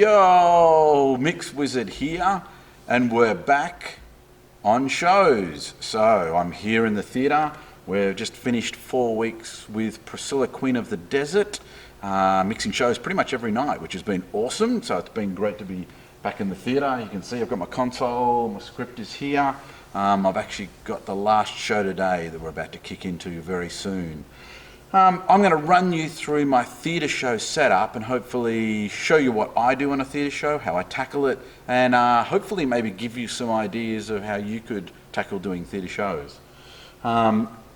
Yo, MixWizard here, and we're back on shows. So I'm here in the theatre. We've just finished 4 weeks with Priscilla, Queen of the Desert, mixing shows pretty much every night, which has been awesome. So it's been great to be back in the theatre. You can see I've got my console, my script is here. I've actually got the last show today that we're about to kick into very soon. I'm going to run you through my theatre show setup and hopefully show you what I do on a theatre show, how I tackle it, and hopefully maybe give you some ideas of how you could tackle doing theatre shows.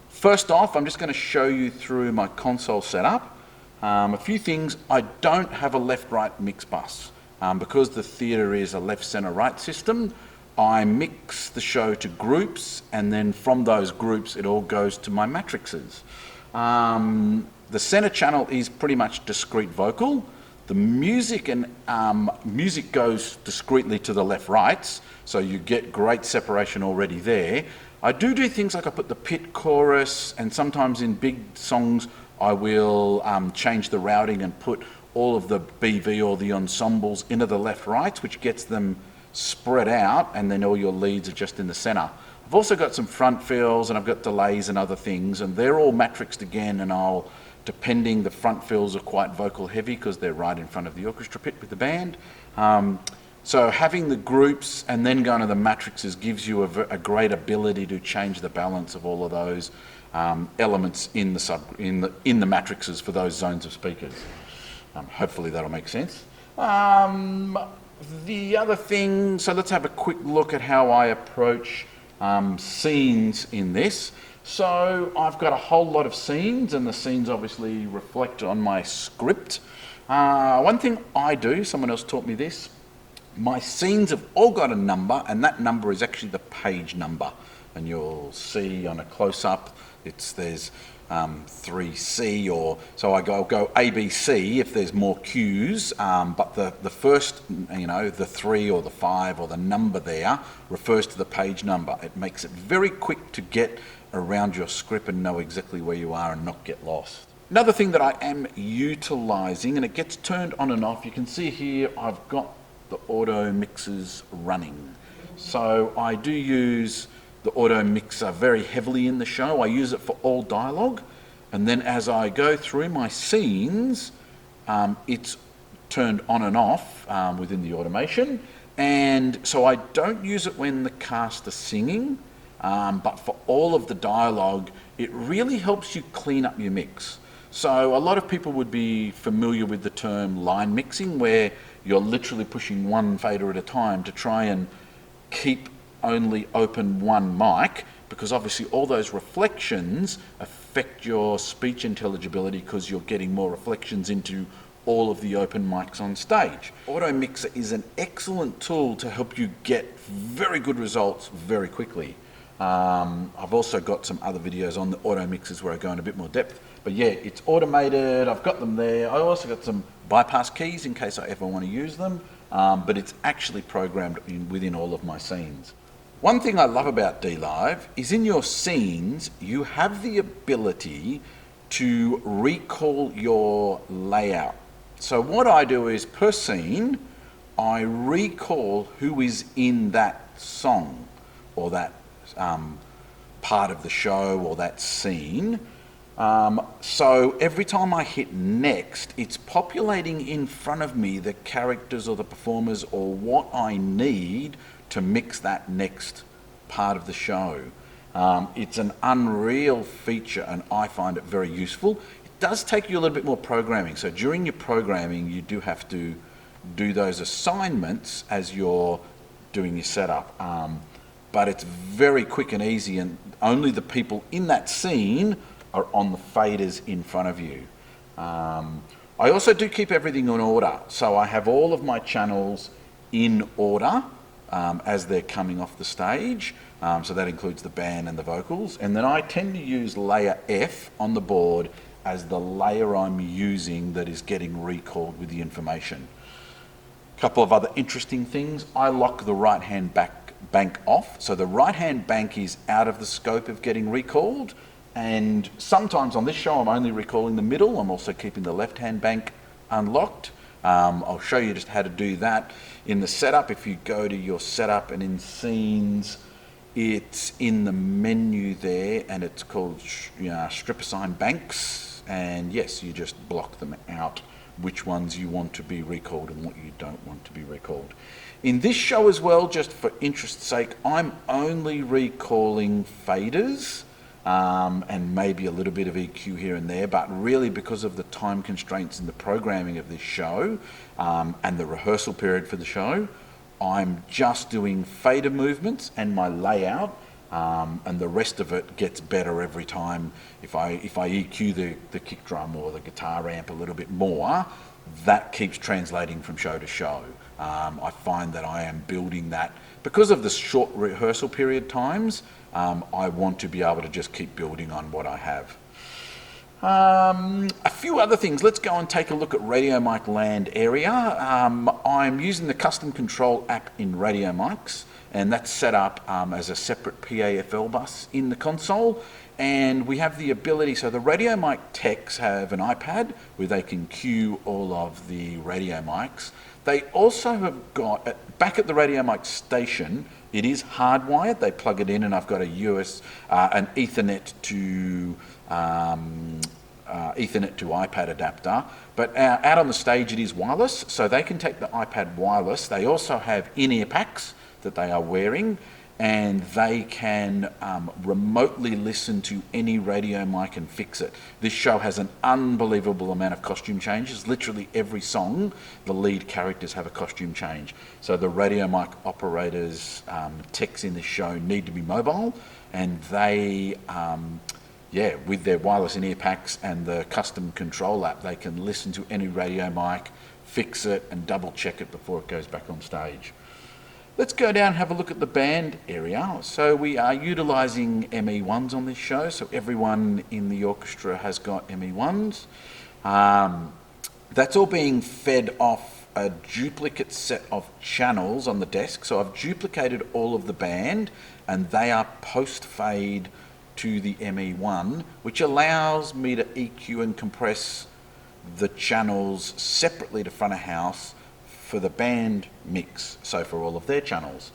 First off, I'm just going to show you through my console setup. A few things. I don't have a left-right mix bus. Because the theatre is a left, centre, right system, I mix the show to groups, and then from those groups it all goes to my matrices. The center channel is pretty much discrete vocal. The music and music goes discretely to the left rights, so you get great separation already there. I do things like I put the pit chorus, and sometimes in big songs I will change the routing and put all of the BV or the ensembles into the left rights, which gets them spread out, and then all your leads are just in the center. I've also got some front fills and I've got delays and other things, and they're all matrixed again, and I'll, depending, the front fills are quite vocal heavy because they're right in front of the orchestra pit with the band. So having the groups and then going to the matrices gives you a great ability to change the balance of all of those elements in the matrices for those zones of speakers. Hopefully that'll make sense. The other thing, so let's have a quick look at how I approach scenes in this. So I've got a whole lot of scenes, and the scenes obviously reflect on my script. One thing I do, someone else taught me this, my scenes have all got a number, and that number is actually the page number. And you'll see on a close-up, there's 3C, or so I'll go ABC if there's more cues, but the first, the 3 or the 5 or the number there refers to the page number. It makes it very quick to get around your script and know exactly where you are and not get lost. Another thing that I am utilising, and it gets turned on and off, you can see here I've got the auto mixers running. So I do use the auto mixer very heavily in the show. I use it for all dialogue, and then as I go through my scenes, it's turned on and off within the automation, and so I don't use it when the cast are singing, but for all of the dialogue, it really helps you clean up your mix. So a lot of people would be familiar with the term line mixing, where you're literally pushing one fader at a time to try and keep only open one mic, because obviously all those reflections affect your speech intelligibility because you're getting more reflections into all of the open mics on stage. Auto Mixer is an excellent tool to help you get very good results very quickly. I've also got some other videos on the auto mixers where I go in a bit more depth, but yeah, it's automated, I've got them there. I also got some bypass keys in case I ever want to use them, but it's actually programmed within all of my scenes. One thing I love about Dlive is in your scenes, you have the ability to recall your layout. So what I do is, per scene, I recall who is in that song or that part of the show or that scene. So every time I hit next, it's populating in front of me the characters or the performers or what I need to mix that next part of the show. It's an unreal feature, and I find it very useful. It does take you a little bit more programming, so during your programming you do have to do those assignments as you're doing your setup, but it's very quick and easy, and only the people in that scene are on the faders in front of you. I also do keep everything in order, so I have all of my channels in order as they're coming off the stage, so that includes the band and the vocals, and then I tend to use layer F on the board as the layer I'm using that is getting recalled with the information. A couple of other interesting things, I lock the right hand bank off, so the right hand bank is out of the scope of getting recalled, and sometimes on this show I'm only recalling the middle. I'm also keeping the left hand bank unlocked, I'll show you just how to do that in the setup. If you go to your setup and in scenes, it's in the menu there, and it's called strip assign banks, and yes, you just block them out, which ones you want to be recalled and what you don't want to be recalled. In this show as well, just for interest's sake, I'm only recalling faders and maybe a little bit of EQ here and there, but really because of the time constraints in the programming of this show and the rehearsal period for the show, I'm just doing fader movements and my layout, and the rest of it gets better every time. If I EQ the kick drum or the guitar amp a little bit more, that keeps translating from show to show. I find that I am building that because of the short rehearsal period times. I want to be able to just keep building on what I have. A few other things. Let's go and take a look at Radio Mic Land area. I'm using the custom control app in Radio Mics, and that's set up as a separate PAFL bus in the console. And we have the ability, so the Radio Mic techs have an iPad where they can cue all of the radio mics. They also have got, back at the Radio Mic station, it is hardwired. They plug it in, and I've got an Ethernet to iPad adapter. But out on the stage, it is wireless, so they can take the iPad wireless. They also have in-ear packs that they are wearing, and they can remotely listen to any radio mic and fix it. This show has an unbelievable amount of costume changes. Literally every song, the lead characters have a costume change. So the radio mic operators, techs in this show need to be mobile, and they, with their wireless in-ear packs and the custom control app, they can listen to any radio mic, fix it, and double check it before it goes back on stage. Let's go down and have a look at the band area. So we are utilising ME1s on this show, so everyone in the orchestra has got ME1s. That's all being fed off a duplicate set of channels on the desk. So I've duplicated all of the band, and they are post-fade to the ME1, which allows me to EQ and compress the channels separately to front of house for the band mix, so for all of their channels.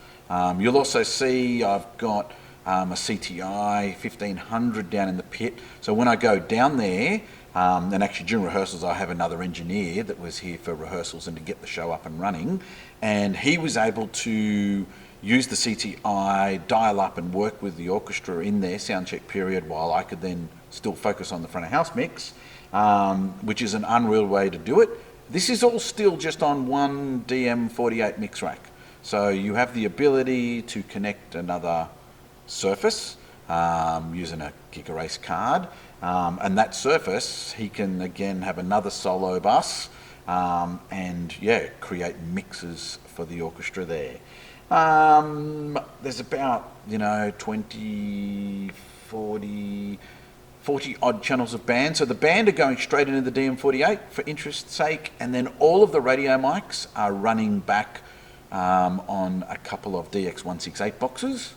You'll also see I've got a CTI 1500 down in the pit, so when I go down there, and actually during rehearsals I have another engineer that was here for rehearsals and to get the show up and running, and he was able to use the CTI, dial up and work with the orchestra in their soundcheck period while I could then still focus on the front of house mix, which is an unreal way to do it. This is all still just on one DM48 mix rack. So you have the ability to connect another surface using a Gig Erase card. And that surface, he can again have another solo bus and create mixes for the orchestra there. There's about, 20, 40 odd channels of band. So the band are going straight into the DM48 for interest's sake, and then all of the radio mics are running back on a couple of DX168 boxes.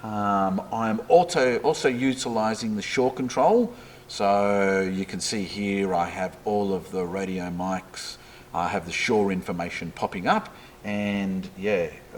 I'm also utilising the Shaw control. So you can see here I have all of the radio mics. I have the Shaw information popping up, and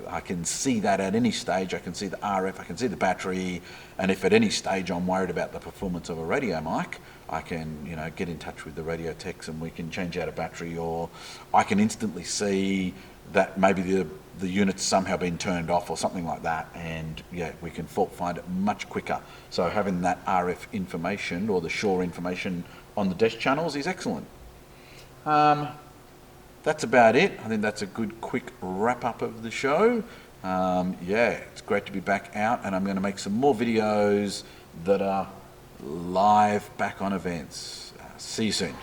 I can see that at any stage. I can see the RF, I can see the battery, and if at any stage I'm worried about the performance of a radio mic, I can get in touch with the radio techs and we can change out a battery, or I can instantly see that maybe the unit's somehow been turned off or something like that, and we can fault find it much quicker. So having that RF information or the Shaw information on the desk channels is excellent. That's about it. I think that's a good quick wrap up of the show. It's great to be back out, and I'm going to make some more videos that are live back on events. See you soon.